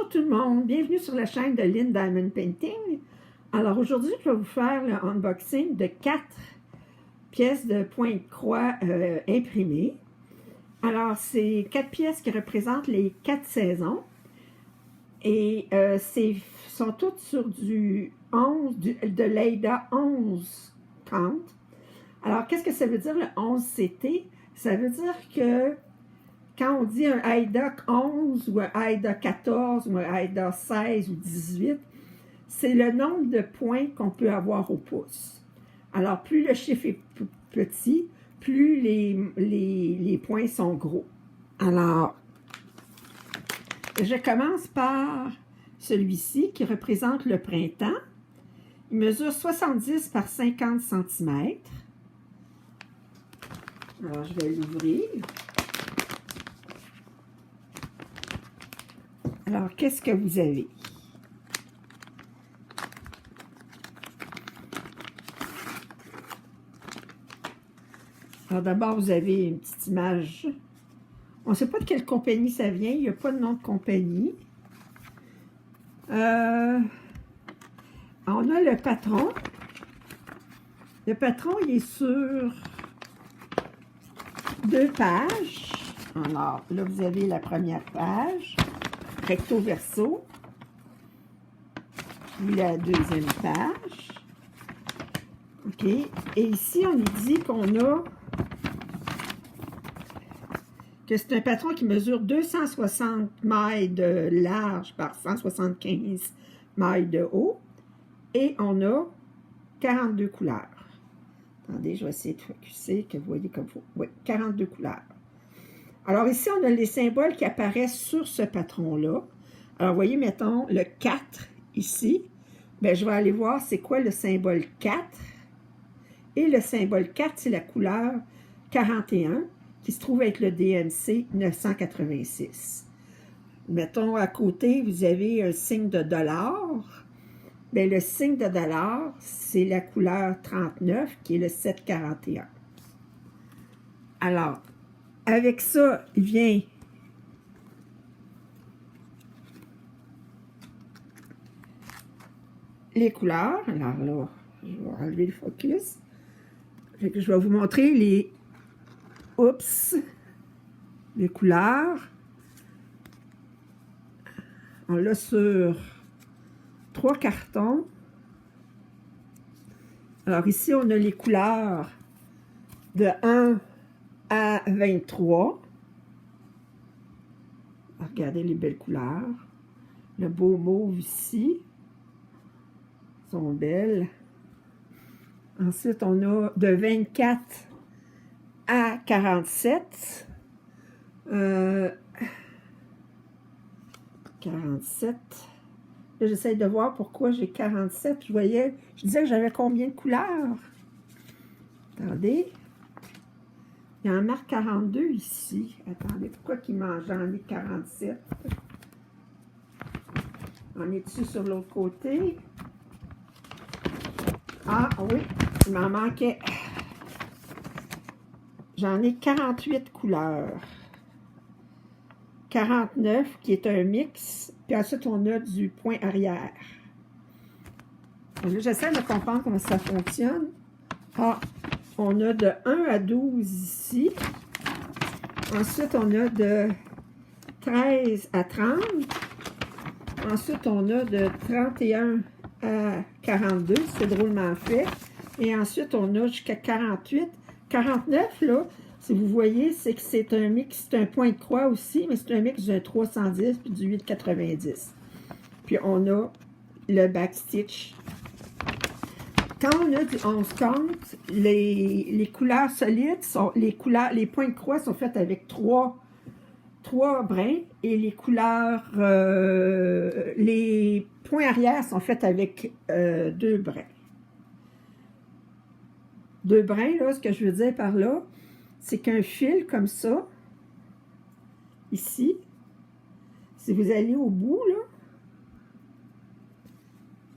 Bonjour tout le monde, bienvenue sur la chaîne de Lynn Diamond Painting. Alors aujourd'hui, je vais vous faire le unboxing de 4 pièces de pointe-croix imprimées. Alors, c'est 4 pièces qui représentent les 4 saisons. Et sont toutes sur du 11, de l'AIDA 1130. Alors, qu'est-ce que ça veut dire le 11CT? Ça veut dire que quand on dit un AIDA 11 ou un AIDA 14 ou un AIDA 16 ou 18, c'est le nombre de points qu'on peut avoir au pouce. Alors, plus le chiffre est petit, plus les points sont gros. Alors, je commence par celui-ci qui représente le printemps. Il mesure 70 par 50 cm. Alors, je vais l'ouvrir. Alors, qu'est-ce que vous avez? Alors, d'abord, vous avez une petite image. On ne sait pas de quelle compagnie ça vient. Il n'y a pas de nom de compagnie. On a le patron. Le patron, il est sur 2 pages. Alors, là, vous avez la première page. Recto verso, puis la deuxième page. OK. Et ici, on nous dit qu'on a que c'est un patron qui mesure 260 mailles de large par 175 mailles de haut. Et on a 42 couleurs. Attendez, je vais essayer de focuser, que vous voyez comme il faut. Oui, 42 couleurs. Alors ici, on a les symboles qui apparaissent sur ce patron-là. Alors, vous voyez, mettons le 4 ici. Bien, je vais aller voir c'est quoi le symbole 4. Et le symbole 4, c'est la couleur 41 qui se trouve avec le DNC 986. Mettons à côté, vous avez un signe de dollar. Bien, le signe de dollar, c'est la couleur 39 qui est le 741. Alors, avec ça, il vient les couleurs. Alors là, je vais enlever le focus. Je vais vous montrer les couleurs. On l'a sur 3 cartons. Alors ici, on a les couleurs de 1 à 23. Regardez les belles couleurs. Le beau mauve ici. Sont belles. Ensuite, on a de 24 à 47. 47. Là, j'essaie de voir pourquoi j'ai 47. Je disais que j'avais combien de couleurs? Attendez. Il y en marque 42 ici. Attendez, pourquoi j'en ai 47? On est dessus sur l'autre côté. Ah oui, il m'en manquait. J'en ai 48 couleurs. 49 qui est un mix. Puis ensuite, on a du point arrière. Là, j'essaie de comprendre comment ça fonctionne. Ah, on a de 1 à 12 ici. Ensuite, on a de 13 à 30. Ensuite, on a de 31 à 42. C'est drôlement fait. Et ensuite, on a jusqu'à 48. 49, là, si vous voyez, c'est que c'est un mix. C'est un point de croix aussi, mais c'est un mix d'un 310 puis du 890. Puis, on a le backstitch. Quand on a du 11 compte, les couleurs solides, les points de croix sont faits avec 3 brins et les couleurs, les points arrière sont faits avec 2 brins. 2 brins, là, ce que je veux dire par là, c'est qu'un fil comme ça, ici, si vous allez au bout, là,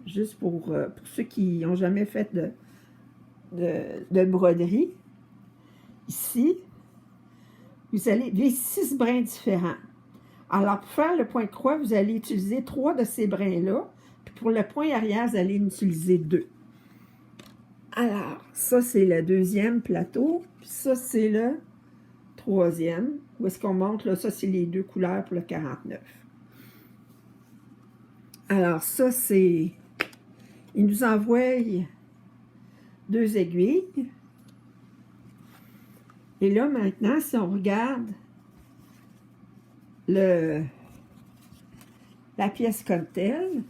juste pour ceux qui n'ont jamais fait de broderie, ici, vous avez 6 brins différents. Alors, pour faire le point de croix, vous allez utiliser 3 de ces brins-là. Puis pour le point arrière, vous allez en utiliser 2. Alors, ça, c'est le deuxième plateau. Puis ça, c'est le troisième. Où est-ce qu'on montre, là? Ça, c'est les 2 couleurs pour le 49. Alors, ça, c'est... Il nous envoie 2 aiguilles. Et là, maintenant, si on regarde la pièce comme telle,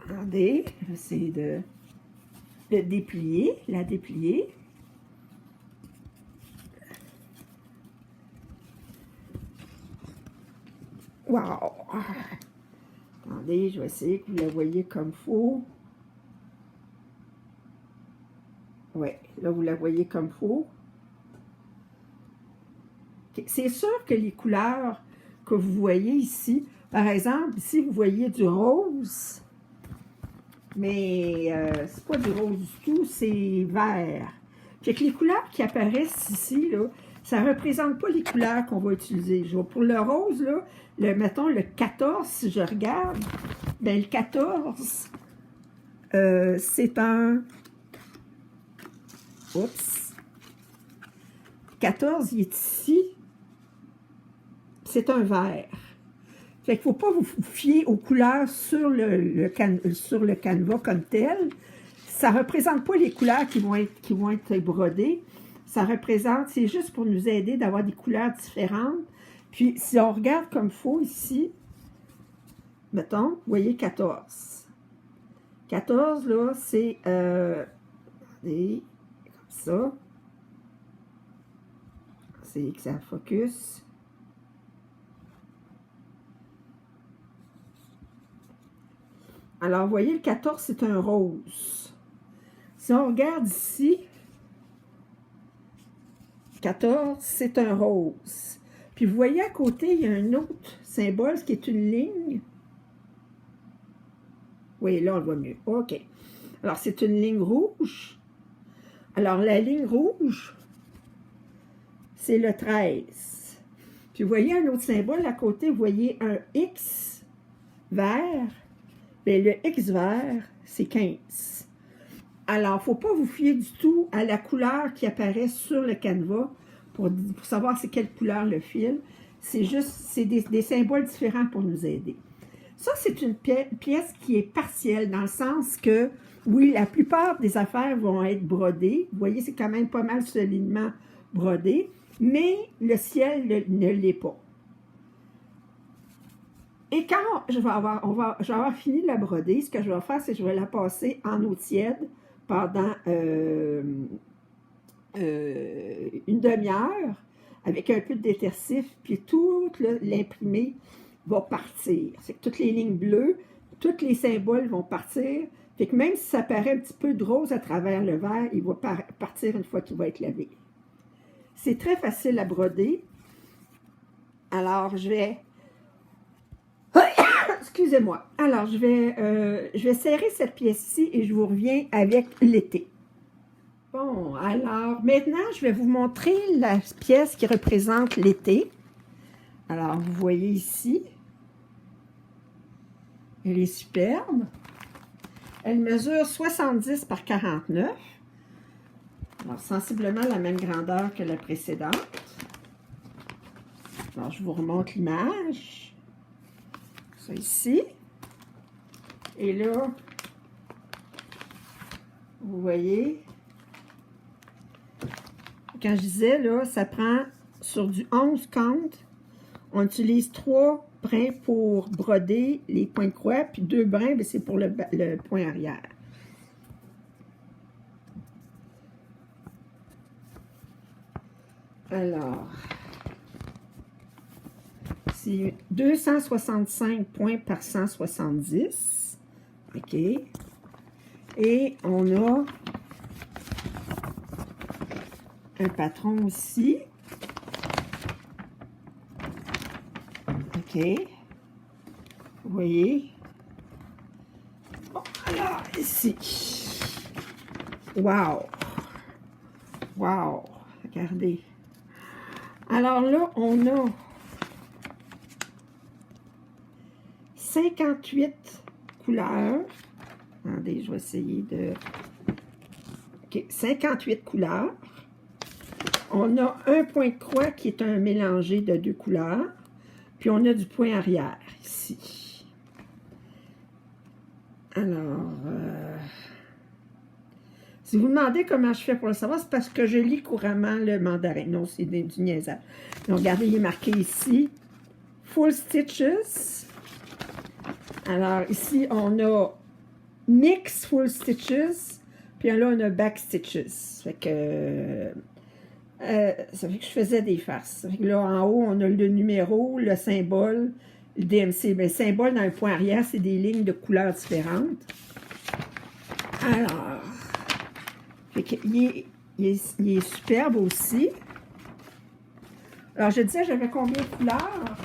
attendez, j'essaie de déplier, la déplier. Wow! Attendez, je vais essayer que vous la voyez comme il faut. Oui, là, vous la voyez comme il faut. C'est sûr que les couleurs que vous voyez ici, par exemple, ici, vous voyez du rose, mais c'est pas du rose du tout, c'est vert. Fait que les couleurs qui apparaissent ici, là, ça ne représente pas les couleurs qu'on va utiliser. Pour le rose, là, mettons le 14, si je regarde, ben le 14, c'est un... Oups. 14, il est ici. C'est un vert. Fait qu'il ne faut pas vous fier aux couleurs sur le canevas comme tel. Ça ne représente pas les couleurs qui vont être brodées. Ça représente, c'est juste pour nous aider d'avoir des couleurs différentes. Puis, si on regarde comme il faut ici, mettons, vous voyez 14. 14, là, c'est, regardez, comme ça. C'est que ça focus. Alors, vous voyez, le 14, c'est un rose. Si on regarde ici, 14, c'est un rose. Puis, vous voyez à côté, il y a un autre symbole qui est une ligne. Oui, là, on le voit mieux. OK. Alors, c'est une ligne rouge. Alors, la ligne rouge, c'est le 13. Puis, vous voyez un autre symbole à côté, vous voyez un X vert. Bien, le X vert, c'est 15. Alors, il ne faut pas vous fier du tout à la couleur qui apparaît sur le canevas pour savoir c'est quelle couleur le fil. C'est juste, c'est des symboles différents pour nous aider. Ça, c'est une pièce qui est partielle dans le sens que, oui, la plupart des affaires vont être brodées. Vous voyez, c'est quand même pas mal solidement brodé, mais le ciel ne l'est pas. Et quand je vais avoir fini de la broder, ce que je vais faire, c'est que je vais la passer en eau tiède pendant une demi-heure avec un peu de détercif, puis tout l'imprimé va partir. C'est que toutes les lignes bleues, tous les symboles vont partir. Fait que même si ça paraît un petit peu de rose à travers le vert, il va partir une fois qu'il va être lavé. C'est très facile à broder. Alors, je vais... Excusez-moi. Alors, je vais serrer cette pièce-ci et je vous reviens avec l'été. Bon, alors, maintenant, je vais vous montrer la pièce qui représente l'été. Alors, vous voyez ici. Elle est superbe. Elle mesure 70 par 49. Alors, sensiblement la même grandeur que la précédente. Alors, je vous remonte l'image. Ça ici. Et là, vous voyez, quand je disais, là, ça prend sur du 11 comptes, on utilise 3 brins pour broder les points de croix, puis 2 brins, c'est pour le point arrière. Alors, c'est 265 points par 170. OK. Et on a un patron aussi. OK. Vous voyez? Bon, alors, ici. Wow! Wow! Regardez. Alors là, on a 58 couleurs. Attendez, je vais essayer de... OK, 58 couleurs. On a un point de croix qui est un mélangé de 2 couleurs. Puis on a du point arrière ici. Alors, si vous me demandez comment je fais pour le savoir, c'est parce que je lis couramment le mandarin. Non, c'est du niaisage. Donc, regardez, il est marqué ici, Full Stitches. Alors, ici, on a Mix Full Stitches. Puis là, on a Back Stitches. Ça fait que je faisais des farces. Ça fait que là, en haut, on a le numéro, le symbole, le DMC. Bien, le symbole dans le point arrière, c'est des lignes de couleurs différentes. Alors, il est superbe aussi. Alors, je disais, j'avais combien de couleurs?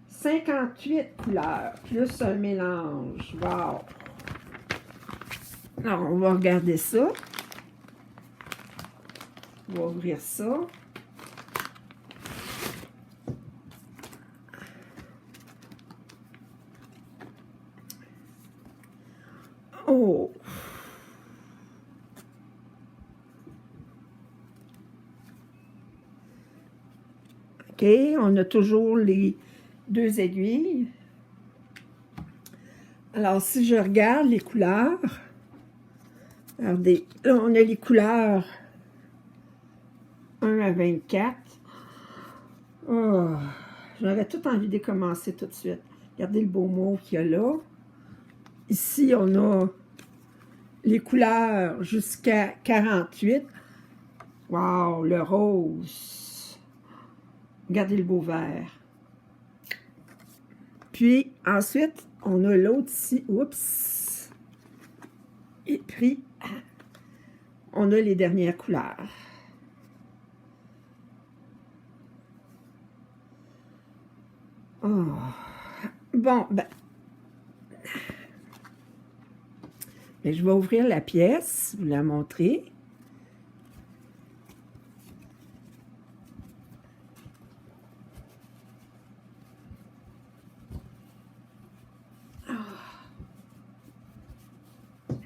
58 couleurs, plus un mélange. Wow! Alors, on va regarder ça. On va ouvrir ça. Oh! OK, on a toujours les 2 aiguilles. Alors, si je regarde les couleurs, regardez, là, on a les couleurs 1 à 24. Oh, j'aurais tout envie de commencer tout de suite. Regardez le beau mot qu'il y a là. Ici, on a les couleurs jusqu'à 48. Wow, le rose. Regardez le beau vert. Puis, ensuite, on a l'autre ici. Oups. Et puis, on a les dernières couleurs. Oh. Bon, ben, je vais ouvrir la pièce, vous la montrer.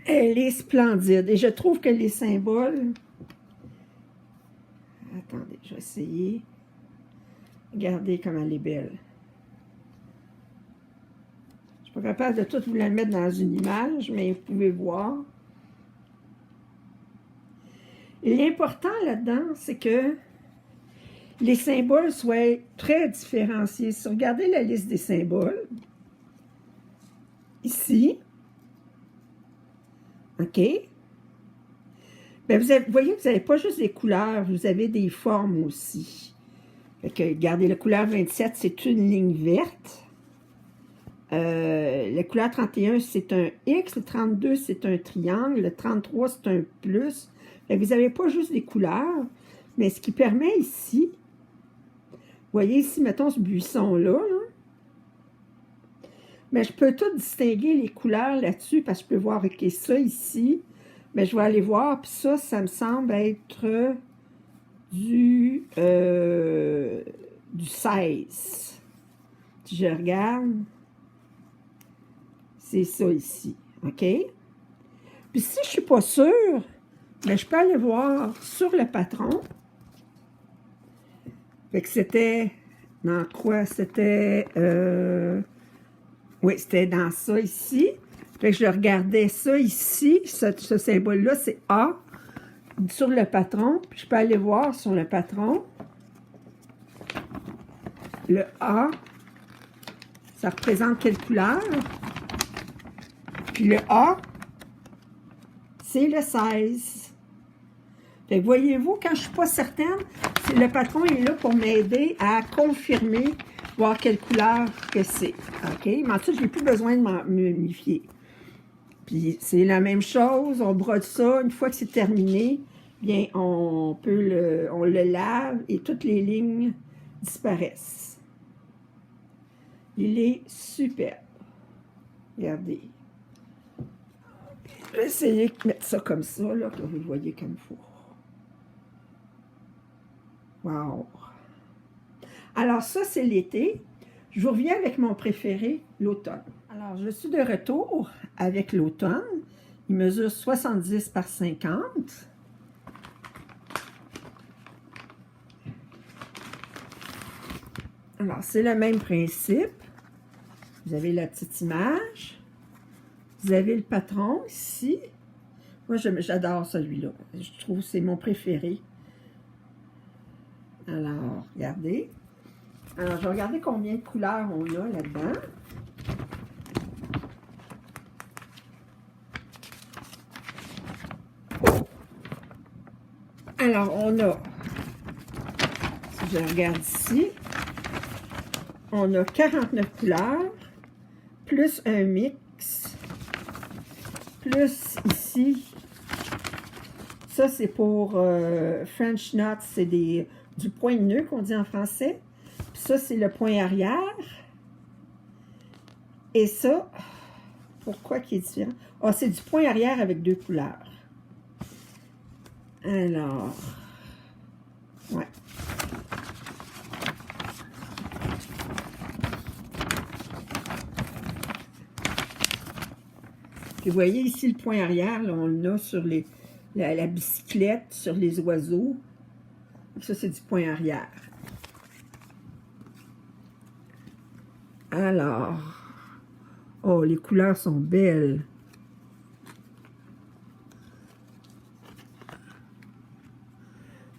Elle est splendide. Et je trouve que les symboles... Attendez, je vais essayer. Regardez comme elle est belle. Je ne suis pas capable de tout vous la mettre dans une image, mais vous pouvez voir. Et l'important là-dedans, c'est que les symboles soient très différenciés. Si vous regardez la liste des symboles, ici, OK? Bien, vous voyez que vous n'avez pas juste des couleurs, vous avez des formes aussi. Fait que, regardez, la couleur 27, c'est une ligne verte. La couleur 31, c'est un X. Le 32, c'est un triangle. Le 33, c'est un plus. Fait que vous n'avez pas juste des couleurs, mais ce qui permet ici, vous voyez ici, mettons ce buisson-là, mais je peux tout distinguer les couleurs là-dessus, parce que je peux voir, OK, ça ici, mais je vais aller voir, puis ça me semble être du 16. Si je regarde, c'est ça ici, OK? Puis si je ne suis pas sûre, bien, je peux aller voir sur le patron. Fait que c'était dans quoi? C'était... oui, c'était dans ça ici. Fait que je regardais ça ici. Ce symbole-là, c'est A sur le patron. Puis je peux aller voir sur le patron. Le A, ça représente quelle couleur? Puis le A, c'est le 16. Fait que voyez-vous, quand je ne suis pas certaine, le patron est là pour m'aider à confirmer, voir quelle couleur que c'est. OK? Mais ensuite, je n'ai plus besoin de me fier. Puis c'est la même chose, on brode ça. Une fois que c'est terminé, bien, on le lave et toutes les lignes disparaissent. Il est super. Regardez. Je vais essayer de mettre ça comme ça, là, que vous le voyez comme il faut. Wow! Alors ça, c'est l'été. Je vous reviens avec mon préféré, l'automne. Alors, je suis de retour avec l'automne. Il mesure 70 par 50. Alors, c'est le même principe. Vous avez la petite image. Vous avez le patron ici. Moi, j'adore celui-là. Je trouve que c'est mon préféré. Alors, regardez. Alors, je vais regarder combien de couleurs on a là-dedans. Alors, on a, si je regarde ici, on a 49 couleurs, plus un mix, plus ici, ça c'est pour French Knot, c'est du point de nœud qu'on dit en français. Puis ça, c'est le point arrière. Et ça, pourquoi qui est différent? Ah, c'est du point arrière avec 2 couleurs. Alors, ouais. Puis vous voyez ici le point arrière, là, on l'a sur la bicyclette, sur les oiseaux. Ça, c'est du point arrière. Alors, oh, les couleurs sont belles.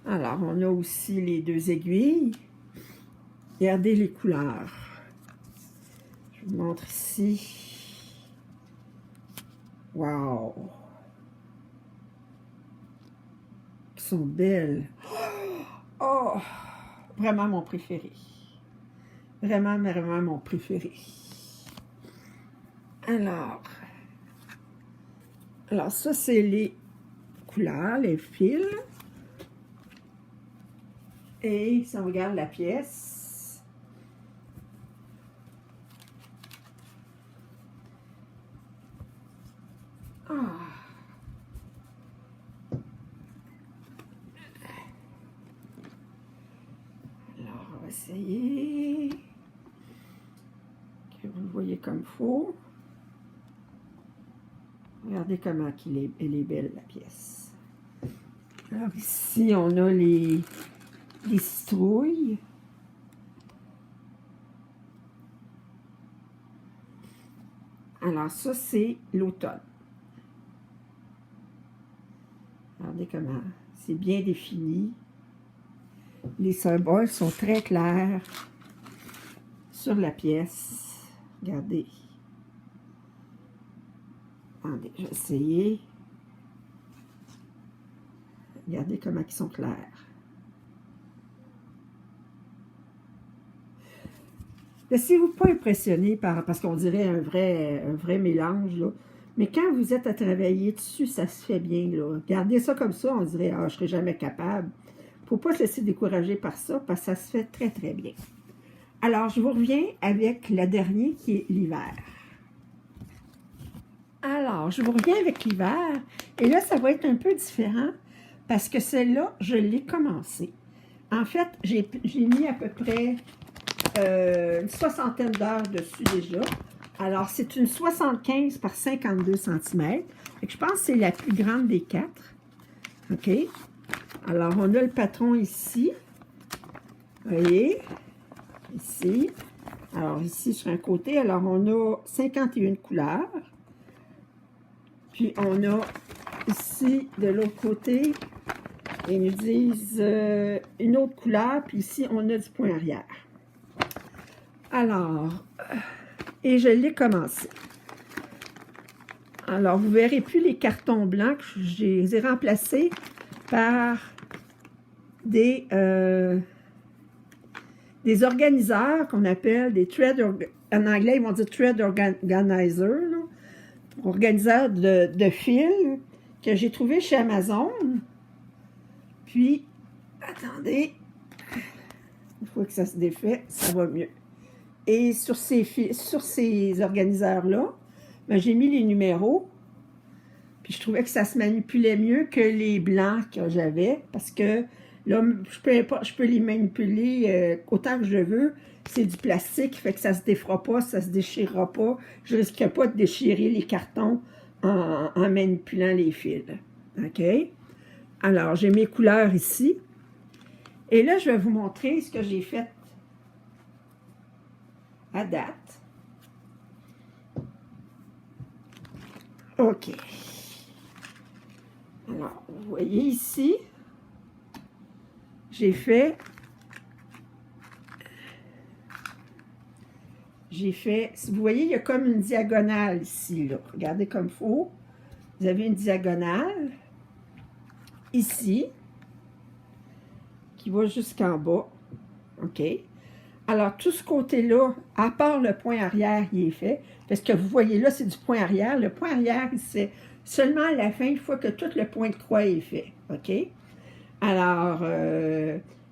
Alors, on a aussi les 2 aiguilles. Regardez les couleurs. Je vous montre ici. Wow! Ils sont belles. Oh! Vraiment mon préféré. Vraiment, vraiment mon préféré. Alors ça, c'est les couleurs, les fils. Et si on regarde la pièce, alors, on va essayer que vous le voyez comme il faut. Regardez comment elle est belle, la pièce. Alors ici, on a les citrouilles. Alors ça, c'est l'automne. Regardez comment c'est bien défini. Les symboles sont très clairs sur la pièce. Regardez. Attendez, je vais essayer. Regardez comment ils sont clairs. Laissez-vous pas impressionner parce qu'on dirait un vrai mélange, là. Mais quand vous êtes à travailler dessus, ça se fait bien, là. Regardez ça comme ça, on dirait « Ah, je serai jamais capable ». Faut pas se laisser décourager par ça, parce que ça se fait très, très bien. Alors, je vous reviens avec la dernière qui est l'hiver. Alors, je vous reviens avec l'hiver. Et là, ça va être un peu différent, parce que celle-là, je l'ai commencé. En fait, j'ai mis à peu près une soixantaine d'heures dessus déjà. Alors, c'est une 75 par 52 cm. Je pense que c'est la plus grande des 4. OK? Alors, on a le patron ici. Vous voyez? Ici. Alors, ici, sur un côté, alors on a 51 couleurs. Puis, on a ici, de l'autre côté, ils nous disent une autre couleur. Puis ici, on a du point arrière. Alors, et je l'ai commencé. Alors, vous ne verrez plus les cartons blancs. Je les ai remplacés par des organiseurs qu'on appelle des thread, en anglais, ils vont dire thread organizer, là, organiseurs de fils que j'ai trouvé chez Amazon. Puis, attendez, une fois que ça se défait, ça va mieux. Et sur ces organiseurs-là, ben, j'ai mis les numéros. Puis je trouvais que ça se manipulait mieux que les blancs que j'avais. Parce que Là, je peux les manipuler autant que je veux. C'est du plastique, fait que ça se défera pas, ça se déchirera pas. Je risque pas de déchirer les cartons en manipulant les fils. OK? Alors, j'ai mes couleurs ici. Et là, je vais vous montrer ce que j'ai fait à date. OK. Alors, vous voyez ici, j'ai fait, vous voyez, il y a comme une diagonale ici, là. Regardez comme il faut. Vous avez une diagonale ici, qui va jusqu'en bas. OK? Alors, tout ce côté-là, à part le point arrière, il est fait. Parce que vous voyez là, c'est du point arrière. Le point arrière, c'est seulement à la fin, une fois que tout le point de croix est fait. OK? Alors,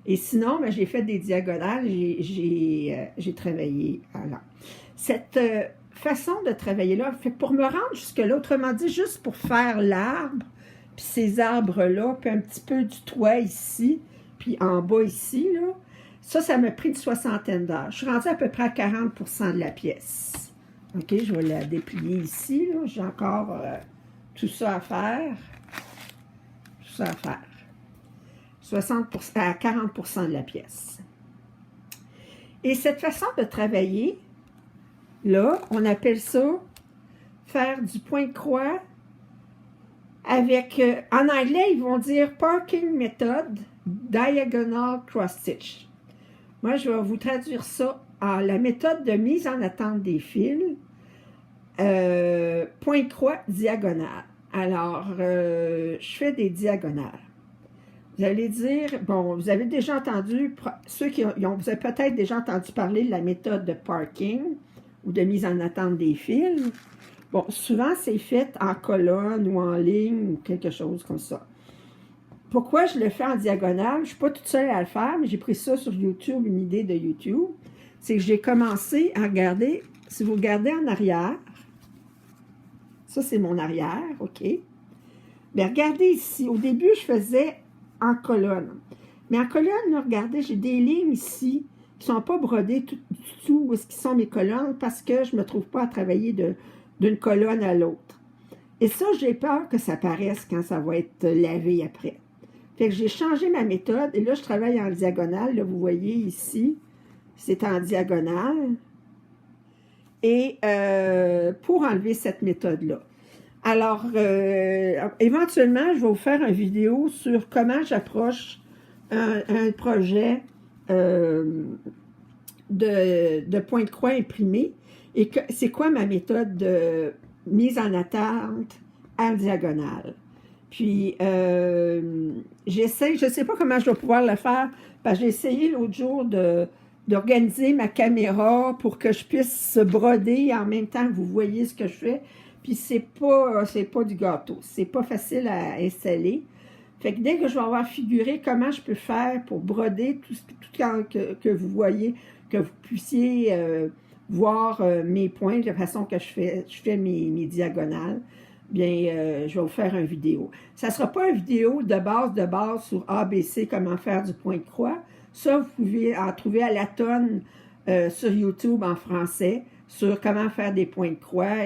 et sinon, ben, j'ai fait des diagonales, j'ai travaillé. Alors, cette façon de travailler là, fait pour me rendre jusque-là, autrement dit, juste pour faire l'arbre, puis ces arbres-là, puis un petit peu du toit ici, puis en bas ici, là, ça m'a pris une soixantaine d'heures. Je suis rendue à peu près à 40% de la pièce. OK, je vais la déplier ici, là. J'ai encore tout ça à faire. Tout ça à faire. 60% à 40% de la pièce. Et cette façon de travailler, là, on appelle ça faire du point de croix avec, en anglais, ils vont dire Parking Method Diagonal Cross Stitch. Moi, je vais vous traduire ça en la méthode de mise en attente des fils, point de croix diagonale. Alors, je fais des diagonales. Vous allez dire, bon, vous avez déjà entendu, ceux qui vous avez peut-être déjà entendu parler de la méthode de parking ou de mise en attente des fils. Bon, souvent, c'est fait en colonne ou en ligne ou quelque chose comme ça. Pourquoi je le fais en diagonale? Je ne suis pas toute seule à le faire, mais j'ai pris ça sur YouTube, une idée de YouTube. C'est que j'ai commencé à regarder, si vous regardez en arrière, ça c'est mon arrière, OK? Bien, regardez ici, au début, je faisais en colonne. Mais en colonne, là, regardez, j'ai des lignes ici qui ne sont pas brodées du tout où est-ce qu'ils sont mes colonnes parce que je ne me trouve pas à travailler d'une colonne à l'autre. Et ça, j'ai peur que ça paraisse quand ça va être lavé après. Fait que j'ai changé ma méthode et là, je travaille en diagonale. Là, vous voyez ici, c'est en diagonale. Et pour enlever cette méthode-là. Alors, éventuellement, je vais vous faire une vidéo sur comment j'approche un projet de point de croix imprimé et c'est quoi ma méthode de mise en attente en diagonale. Puis, j'essaie, je ne sais pas comment je vais pouvoir le faire, parce que j'ai essayé l'autre jour d'organiser ma caméra pour que je puisse broder en même temps que vous voyez ce que je fais. Puis c'est pas du gâteau. C'est pas facile à installer. Fait que dès que je vais avoir figuré comment je peux faire pour broder tout que vous voyez, que vous puissiez voir mes points, de la façon que je fais mes diagonales, bien, je vais vous faire une vidéo. Ça ne sera pas une vidéo de base sur ABC, comment faire du point de croix. Ça, vous pouvez en trouver à la tonne sur YouTube en français, sur comment faire des points de croix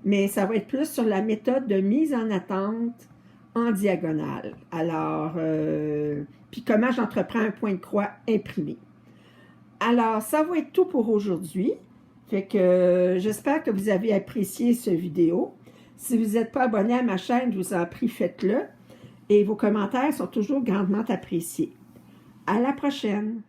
mais ça va être plus sur la méthode de mise en attente en diagonale. Alors, puis comment j'entreprends un point de croix imprimé. Alors, ça va être tout pour aujourd'hui. Fait que j'espère que vous avez apprécié cette vidéo. Si vous n'êtes pas abonné à ma chaîne, je vous en prie, faites-le. Et vos commentaires sont toujours grandement appréciés. À la prochaine!